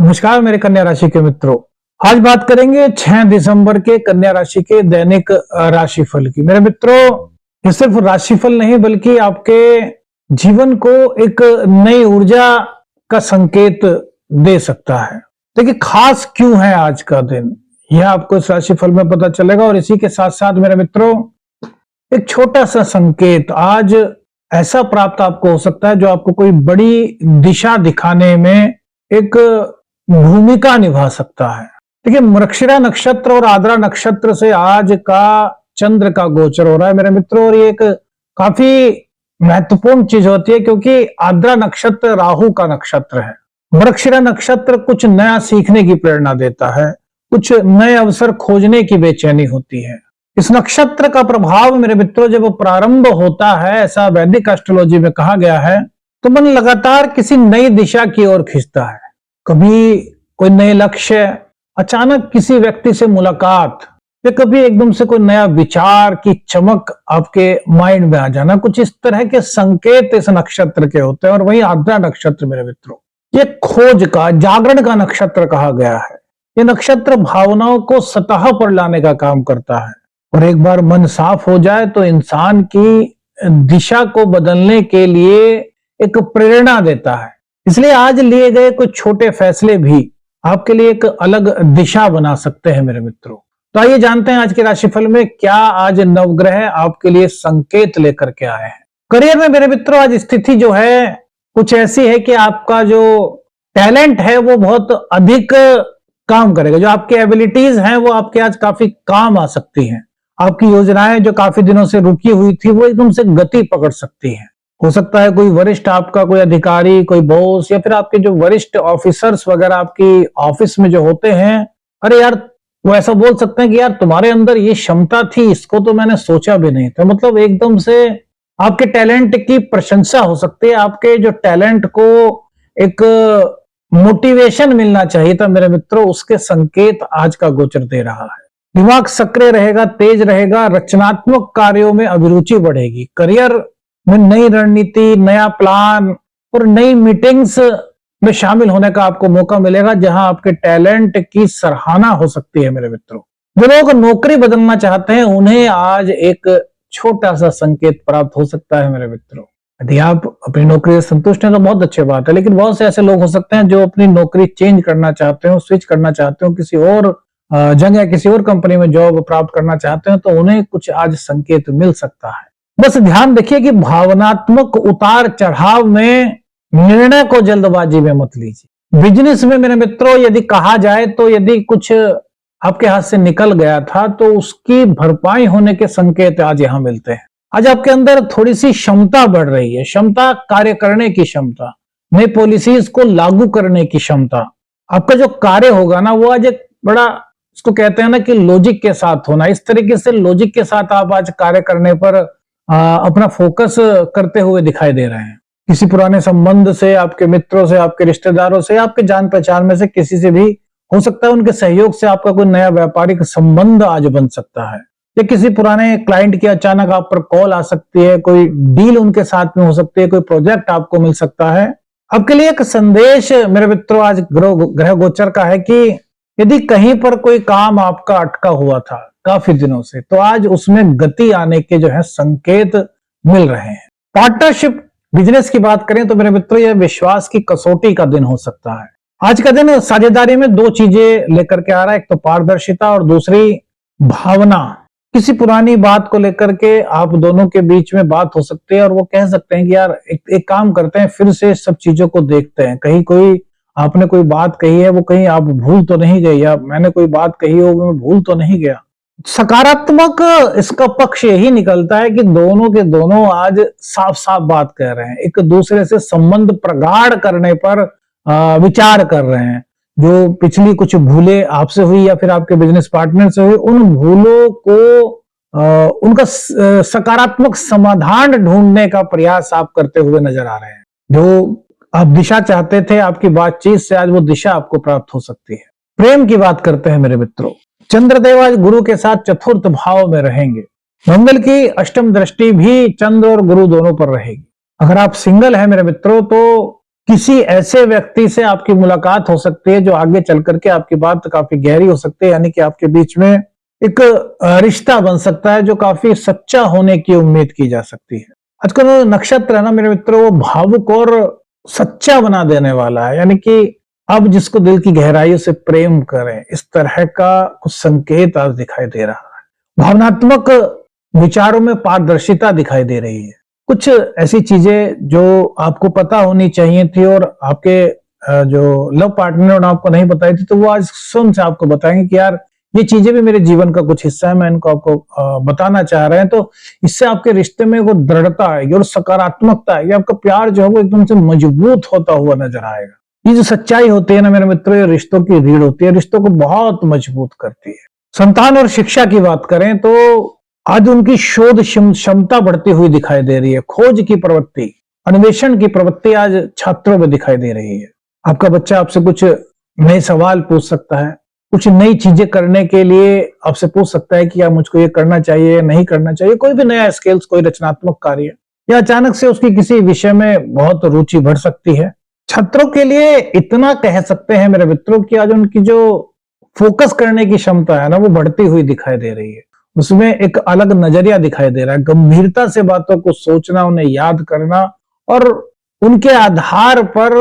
नमस्कार मेरे कन्या राशि के मित्रों। आज बात करेंगे 6 दिसंबर के कन्या राशि के दैनिक राशिफल की। मेरे मित्रों, ये सिर्फ राशिफल नहीं बल्कि आपके जीवन को एक नई ऊर्जा का संकेत दे सकता है। देखिए, खास क्यों है आज का दिन, यह आपको इस राशिफल में पता चलेगा। और इसी के साथ साथ मेरे मित्रों, एक छोटा सा संकेत आज ऐसा प्राप्त आपको हो सकता है जो आपको कोई बड़ी दिशा दिखाने में एक भूमिका निभा सकता है। देखिए, मृगशिरा नक्षत्र और आद्रा नक्षत्र से आज का चंद्र का गोचर हो रहा है मेरे मित्रों। और ये एक काफी महत्वपूर्ण चीज होती है क्योंकि आद्रा नक्षत्र राहु का नक्षत्र है। मृगशिरा नक्षत्र कुछ नया सीखने की प्रेरणा देता है, कुछ नए अवसर खोजने की बेचैनी होती है। इस नक्षत्र का प्रभाव मेरे मित्रों जब प्रारंभ होता है, ऐसा वैदिक एस्ट्रोलॉजी में कहा गया है, तो मन लगातार किसी नई दिशा की ओर खींचता है। कभी कोई नए लक्ष्य, अचानक किसी व्यक्ति से मुलाकात, या कभी एकदम से कोई नया विचार की चमक आपके माइंड में आ जाना, कुछ इस तरह के संकेत इस नक्षत्र के होते हैं। और वही आद्रा नक्षत्र मेरे मित्रों, ये खोज का, जागरण का नक्षत्र कहा गया है। ये नक्षत्र भावनाओं को सतह पर लाने का काम करता है। और एक बार मन साफ हो जाए तो इंसान की दिशा को बदलने के लिए एक प्रेरणा देता है। इसलिए आज लिए गए कुछ छोटे फैसले भी आपके लिए एक अलग दिशा बना सकते हैं मेरे मित्रों। तो आइए जानते हैं आज के राशिफल में क्या आज नवग्रह आपके लिए संकेत लेकर के आए हैं। करियर में मेरे मित्रों, आज स्थिति जो है कुछ ऐसी है कि आपका जो टैलेंट है वो बहुत अधिक काम करेगा। जो आपकी एबिलिटीज हैं वो आपके आज काफी काम आ सकती हैं। आपकी योजनाएं जो काफी दिनों से रुकी हुई थी वो एकदम से गति पकड़ सकती हैं। हो सकता है कोई वरिष्ठ आपका, कोई अधिकारी, कोई बॉस, या फिर आपके जो वरिष्ठ ऑफिसर्स वगैरह आपकी ऑफिस में जो होते हैं, अरे यार, वो ऐसा बोल सकते हैं कि यार तुम्हारे अंदर ये क्षमता थी, इसको तो मैंने सोचा भी नहीं था। मतलब एकदम से आपके टैलेंट की प्रशंसा हो सकती है। आपके जो टैलेंट को एक मोटिवेशन मिलना चाहिए था मेरे मित्रों, उसके संकेत आज का गोचर दे रहा है। दिमाग सक्रिय रहेगा, तेज रहेगा, रचनात्मक कार्यों में अभिरुचि बढ़ेगी। करियर में नई रणनीति, नया प्लान और नई मीटिंग्स में शामिल होने का आपको मौका मिलेगा, जहां आपके टैलेंट की सराहना हो सकती है मेरे मित्रों। जो लोग नौकरी बदलना चाहते हैं उन्हें आज एक छोटा सा संकेत प्राप्त हो सकता है मेरे मित्रों। यदि आप अपनी नौकरी से संतुष्ट हैं तो बहुत अच्छी बात है, लेकिन बहुत से ऐसे लोग हो सकते हैं जो अपनी नौकरी चेंज करना चाहते हो, स्विच करना चाहते हो, किसी और जगह, किसी और कंपनी में जॉब प्राप्त करना चाहते हैं, तो उन्हें कुछ आज संकेत मिल सकता है। बस ध्यान रखिए कि भावनात्मक उतार चढ़ाव में निर्णय को जल्दबाजी में मत लीजिए। बिजनेस में मेरे मित्रों, यदि कहा जाए तो यदि कुछ आपके हाथ से निकल गया था तो उसकी भरपाई होने के संकेत आज यहां मिलते हैं। आज आपके अंदर थोड़ी सी क्षमता बढ़ रही है, क्षमता कार्य करने की क्षमता, नई पॉलिसीज को लागू करने की क्षमता। आपका जो कार्य होगा ना वो आज एक बड़ा, इसको कहते हैं ना कि लॉजिक के साथ होना। इस तरीके से लॉजिक के साथ आप आज कार्य करने पर अपना फोकस करते हुए दिखाई दे रहे हैं। किसी पुराने संबंध से, आपके मित्रों से, आपके रिश्तेदारों से, आपके जान पहचान में से किसी से भी हो सकता है, उनके सहयोग से आपका कोई नया व्यापारिक संबंध आज बन सकता है। या किसी पुराने क्लाइंट की अचानक आप पर कॉल आ सकती है, कोई डील उनके साथ में हो सकती है, कोई प्रोजेक्ट आपको मिल सकता है। आपके लिए एक संदेश मेरे मित्रों आज ग्रह गोचर का है कि यदि कहीं पर कोई काम आपका अटका हुआ था काफी दिनों से, तो आज उसमें गति आने के जो है संकेत मिल रहे हैं। पार्टनरशिप बिजनेस की बात करें तो मेरे मित्रों, यह विश्वास की कसौटी का दिन हो सकता है। आज का दिन साझेदारी में दो चीजें लेकर के आ रहा है, एक तो पारदर्शिता और दूसरी भावना। किसी पुरानी बात को लेकर के आप दोनों के बीच में बात हो सकती है और वो कह सकते हैं कि यार एक काम करते हैं, फिर से सब चीजों को देखते हैं, कहीं कोई आपने कोई बात कही है वो कहीं आप भूल तो नहीं गए, या मैंने कोई बात कही हो वो मैं भूल तो नहीं गया। सकारात्मक इसका पक्ष यही निकलता है कि दोनों के दोनों आज साफ साफ बात कह रहे हैं, एक दूसरे से संबंध प्रगाढ़ करने पर विचार कर रहे हैं। जो पिछली कुछ भूलें आपसे हुई या फिर आपके बिजनेस पार्टनर से हुई, उन भूलों को उनका सकारात्मक समाधान ढूंढने का प्रयास आप करते हुए नजर आ रहे हैं। जो आप दिशा चाहते थे आपकी बातचीत से, आज वो दिशा आपको प्राप्त हो सकती है। प्रेम की बात करते हैं मेरे मित्रों, चंद्रदेव आज गुरु के साथ चतुर्थ भाव में रहेंगे। मंगल की अष्टम दृष्टि भी चंद्र और गुरु दोनों पर रहेगी। अगर आप सिंगल हैं मेरे मित्रों, तो किसी ऐसे व्यक्ति से आपकी मुलाकात हो सकती है जो आगे चल करके आपकी बात काफी गहरी हो सकती है, यानी कि आपके बीच में एक रिश्ता बन सकता है जो काफी सच्चा होने की उम्मीद की जा सकती है। आजकल नक्षत्र है ना मेरे मित्रों, वो भावुक और सच्चा बना देने वाला है, यानी कि अब जिसको दिल की गहराइयों से प्रेम करें, इस तरह का कुछ संकेत आज दिखाई दे रहा है। भावनात्मक विचारों में पारदर्शिता दिखाई दे रही है। कुछ ऐसी चीजें जो आपको पता होनी चाहिए थी और आपके जो लव पार्टनर ने आपको नहीं बताई थी, तो वो आज सुन से आपको बताएंगे कि यार ये चीजें भी मेरे जीवन का कुछ हिस्सा है, मैं इनको आपको बताना चाह रहे हैं। तो इससे आपके रिश्ते में वो दृढ़ता आएगी और सकारात्मकता आएगी, आपका प्यार जो है वो एकदम से मजबूत होता हुआ नजर आएगा। ये जो सच्चाई होती है ना मेरे मित्रों, ये रिश्तों की रीढ़ होती है, रिश्तों को बहुत मजबूत करती है। संतान और शिक्षा की बात करें तो आज उनकी शोध क्षमता बढ़ती हुई दिखाई दे रही है। खोज की प्रवृत्ति, अन्वेषण की प्रवृत्ति आज छात्रों में दिखाई दे रही है। आपका बच्चा आपसे कुछ नए सवाल पूछ सकता है, कुछ नई चीजें करने के लिए आपसे पूछ सकता है कि क्या मुझको ये करना चाहिए, नहीं करना चाहिए, कोई भी नया स्किल्स, कोई रचनात्मक कार्य, या अचानक से उसकी किसी विषय में बहुत रुचि बढ़ सकती है। छात्रों के लिए इतना कह सकते हैं मेरे मित्रों कि आज उनकी जो फोकस करने की क्षमता है ना, वो बढ़ती हुई दिखाई दे रही है। उसमें एक अलग नजरिया दिखाई दे रहा है, गंभीरता से बातों को सोचना, उन्हें याद करना और उनके आधार पर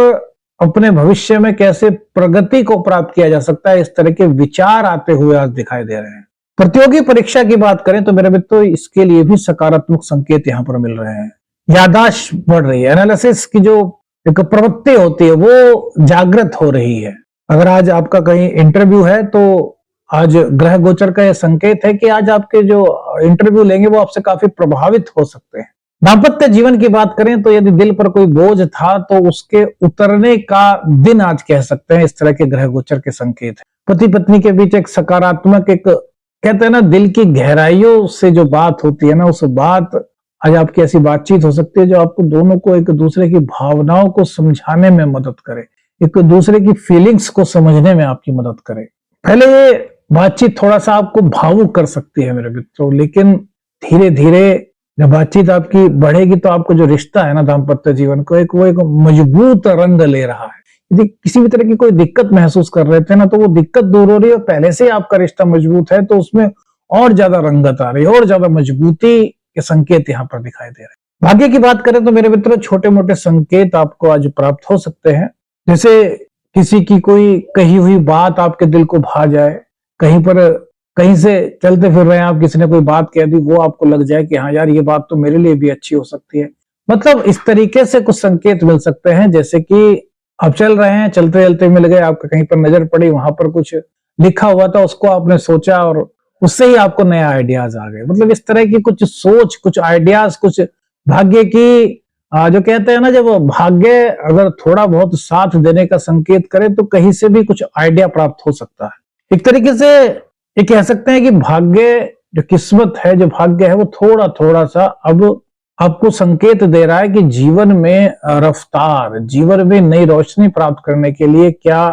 अपने भविष्य में कैसे प्रगति को प्राप्त किया जा सकता है, इस तरह के विचार आते हुए आज दिखाई दे रहे हैं। प्रतियोगी परीक्षा की बात करें तो मेरे मित्रों इसके लिए भी सकारात्मक संकेत यहाँ पर मिल रहे हैं। याददाश्त बढ़ रही है, एनालिसिस की जो एक प्रवृत्ति होती है वो जागृत हो रही है। अगर आज आपका कहीं इंटरव्यू है तो आज ग्रह गोचर का यह संकेत है कि आज आपके जो इंटरव्यू लेंगे वो आपसे काफी प्रभावित हो सकते हैं। दाम्पत्य जीवन की बात करें तो यदि दिल पर कोई बोझ था तो उसके उतरने का दिन आज कह सकते हैं, इस तरह के ग्रह गोचर के संकेत है। पति पत्नी के बीच एक सकारात्मक, एक कहते हैं ना दिल की गहराइयों से जो बात होती है ना, उस बात आज आपकी ऐसी बातचीत हो सकती है जो आपको दोनों को एक दूसरे की भावनाओं को समझाने में मदद करे, एक दूसरे की फीलिंग्स को समझने में आपकी मदद करे। पहले ये बातचीत थोड़ा सा आपको भावुक कर सकती है मेरे मित्रों, लेकिन धीरे धीरे जब बातचीत आपकी बढ़ेगी तो आपको जो रिश्ता है ना दाम्पत्य जीवन को, वो एक मजबूत रंग ले रहा है। यदि किसी भी तरह की कोई दिक्कत महसूस कर रहे थे ना, तो वो दिक्कत दूर हो रही है, पहले से आपका रिश्ता मजबूत है तो उसमें और ज्यादा रंगत आ रही है, और ज्यादा मजबूती के संकेत यहाँ पर दिखाई दे रहे हैं। भाग्य की बात करें तो मेरे मित्रों छोटे मोटे संकेत आपको आज प्राप्त हो सकते हैं, जैसे किसी की कोई कही हुई बात आपके दिल को भा जाए, कहीं से चलते फिर रहे हैं आप, किसी ने कोई बात कह दी, वो आपको लग जाए कि हाँ यार ये बात तो मेरे लिए भी अच्छी हो सकती है। मतलब इस तरीके से कुछ संकेत मिल सकते हैं, जैसे कि आप चल रहे हैं, चलते चलते मिल गए, आपको कहीं पर नजर पड़ी, वहां पर कुछ लिखा हुआ था, उसको आपने सोचा और उससे ही आपको नया आइडियाज आ गए। मतलब इस तरह की कुछ सोच, कुछ आइडियाज, कुछ भाग्य की जो कहते हैं ना, जब भाग्य अगर थोड़ा बहुत साथ देने का संकेत करे तो कहीं से भी कुछ आइडिया प्राप्त हो सकता है। एक तरीके से ये कह सकते हैं कि भाग्य, जो किस्मत है, जो भाग्य है, वो थोड़ा थोड़ा सा अब आपको संकेत दे रहा है कि जीवन में रफ्तार, जीवन में नई रोशनी प्राप्त करने के लिए क्या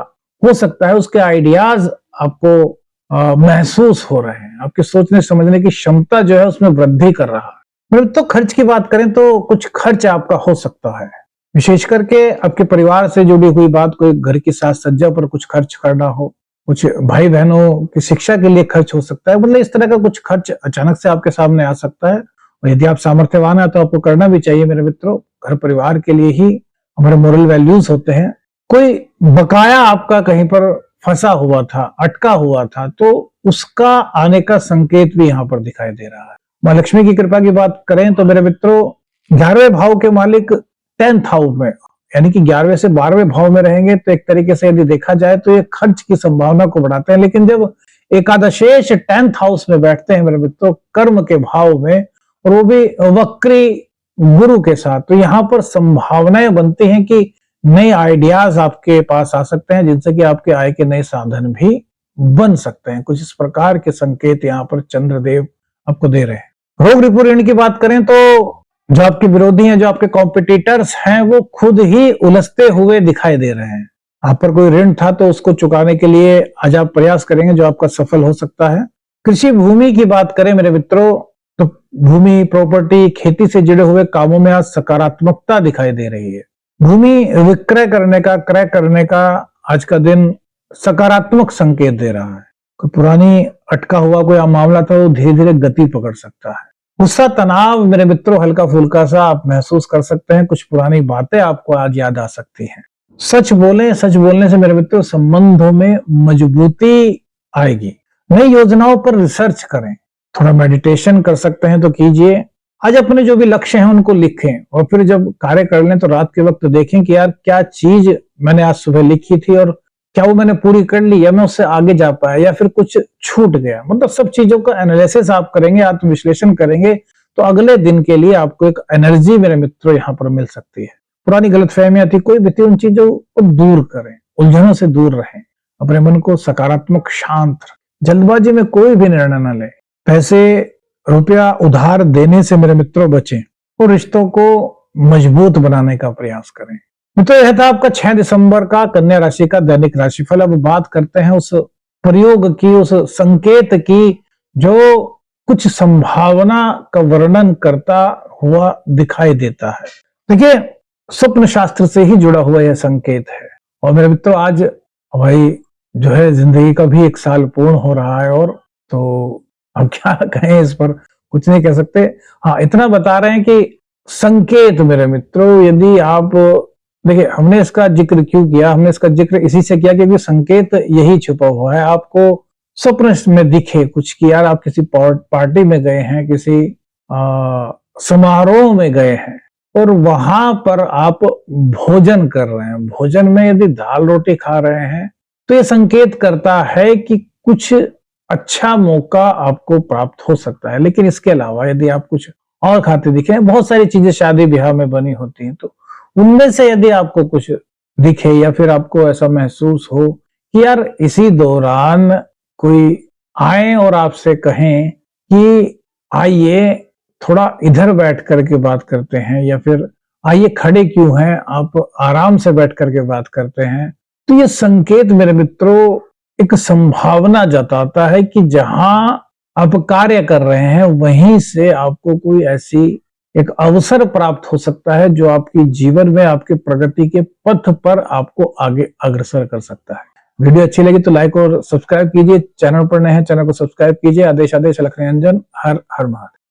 हो सकता है, उसके आइडियाज आपको महसूस हो रहे हैं। आपके सोचने समझने की क्षमता जो है उसमें वृद्धि कर रहा है। तो खर्च की बात करें तो कुछ खर्च आपका हो सकता है, विशेष करके आपके परिवार से जुड़ी हुई बात, कोई घर की साज सज्जा पर कुछ खर्च करना हो, कुछ भाई बहनों की शिक्षा के लिए खर्च हो सकता है। मतलब इस तरह का कुछ खर्च अचानक से आपके सामने आ सकता है, और यदि आप सामर्थ्यवान है तो आपको करना भी चाहिए मेरे मित्रों। घर परिवार के लिए ही हमारे मोरल वैल्यूज होते हैं। कोई बकाया आपका कहीं पर फंसा हुआ था, अटका हुआ था, तो उसका आने का संकेत भी यहाँ पर दिखाई दे रहा है। मां लक्ष्मी की कृपा की बात करें तो मेरे मित्रों 11वें भाव के मालिक 10th हाउस में, यानी कि 11वें से 12वें भाव में रहेंगे, तो एक तरीके से यदि देखा जाए तो ये खर्च की संभावना को बढ़ाते हैं। लेकिन जब एकादशेष 10th हाउस में बैठते हैं मेरे मित्रों, कर्म के भाव में, और वो भी वक्री गुरु के साथ, तो यहाँ पर संभावनाएं बनती हैं कि नए आइडियाज आपके पास आ सकते हैं, जिनसे कि आपके आय के नए साधन भी बन सकते हैं। कुछ इस प्रकार के संकेत यहाँ पर चंद्रदेव आपको दे रहे हैं। रोग रिपू ऋण की बात करें तो जो आपके विरोधी हैं, जो आपके कॉम्पिटिटर्स हैं, वो खुद ही उलझते हुए दिखाई दे रहे हैं। आप पर कोई ऋण था तो उसको चुकाने के लिए आज आप प्रयास करेंगे जो आपका सफल हो सकता है। कृषि भूमि की बात करें मेरे मित्रों तो भूमि, प्रॉपर्टी, खेती से जुड़े हुए कामों में आज सकारात्मकता दिखाई दे रही है। भूमि विक्रय करने का, क्रय करने का आज का दिन सकारात्मक संकेत दे रहा है। कोई पुरानी अटका हुआ कोई मामला था, वो धीरे धीरे गति पकड़ सकता है। गुस्सा, तनाव मेरे मित्रों हल्का फुल्का सा आप महसूस कर सकते हैं। कुछ पुरानी बातें आपको आज याद आ सकती हैं। सच बोलें, सच बोलने से मेरे मित्रों संबंधों में मजबूती आएगी। नई योजनाओं पर रिसर्च करें, थोड़ा मेडिटेशन कर सकते हैं तो कीजिए। आज अपने जो भी लक्ष्य हैं उनको लिखें और फिर जब कार्य कर लें तो रात के वक्त देखें कि यार क्या चीज मैंने आज सुबह लिखी थी और क्या वो मैंने पूरी कर ली, या मैं उससे आगे जा पाया, या फिर कुछ छूट गया। मतलब सब चीजों का एनालिसिस आप करेंगे, आत्मविश्लेषण करेंगे तो अगले दिन के लिए आपको एक एनर्जी मेरे मित्रों यहाँ पर मिल सकती है। पुरानी गलतफहमियां थी, कोई भी थी, उन चीजों को दूर करें, उलझनों से दूर रहें, अपने मन को सकारात्मक शांत रखें, जल्दबाजी में कोई भी निर्णय न लें। पैसे रुपया उधार देने से मेरे मित्रों बचें और रिश्तों को मजबूत बनाने का प्रयास करें। मित्रों यह था आपका 6 दिसंबर का कन्या राशि का दैनिक राशिफल। अब बात करते हैं उस प्रयोग की, उस संकेत की जो कुछ संभावना का वर्णन करता हुआ दिखाई देता है। देखिए, स्वप्न शास्त्र से ही जुड़ा हुआ यह संकेत है। और मेरे मित्रों आज भाई जो है जिंदगी का भी 1 साल पूर्ण हो रहा है, और तो अब क्या कहें, इस पर कुछ नहीं कह सकते। हाँ, इतना बता रहे हैं कि संकेत मेरे मित्रों, यदि आप देखिए, हमने इसका जिक्र क्यों किया, हमने इसका जिक्र इसी से किया क्योंकि संकेत यही छुपा हुआ है। आपको स्वप्न में दिखे कुछ कि यार आप किसी पार्टी में गए हैं, किसी समारोह में गए हैं और वहां पर आप भोजन कर रहे हैं। भोजन में यदि दाल रोटी खा रहे हैं तो ये संकेत करता है कि कुछ अच्छा मौका आपको प्राप्त हो सकता है। लेकिन इसके अलावा यदि आप कुछ और खाते दिखे, बहुत सारी चीजें शादी ब्याह में बनी होती हैं, तो उनमें से यदि आपको कुछ दिखे या फिर आपको ऐसा महसूस हो कि यार इसी दौरान कोई आए और आपसे कहें कि आइए थोड़ा इधर बैठ करके बात करते हैं, या फिर आइए खड़े क्यों हैं, आप आराम से बैठ करके बात करते हैं, तो ये संकेत मेरे मित्रों एक संभावना जताता है कि जहां आप कार्य कर रहे हैं वहीं से आपको कोई ऐसी एक अवसर प्राप्त हो सकता है जो आपके जीवन में आपके प्रगति के पथ पर आपको आगे अग्रसर कर सकता है। वीडियो अच्छी लगी तो लाइक और सब्सक्राइब कीजिए। चैनल पर नए हैं, चैनल को सब्सक्राइब कीजिए। आदेश आदेश अलख निरंजन। हर हर महादेव।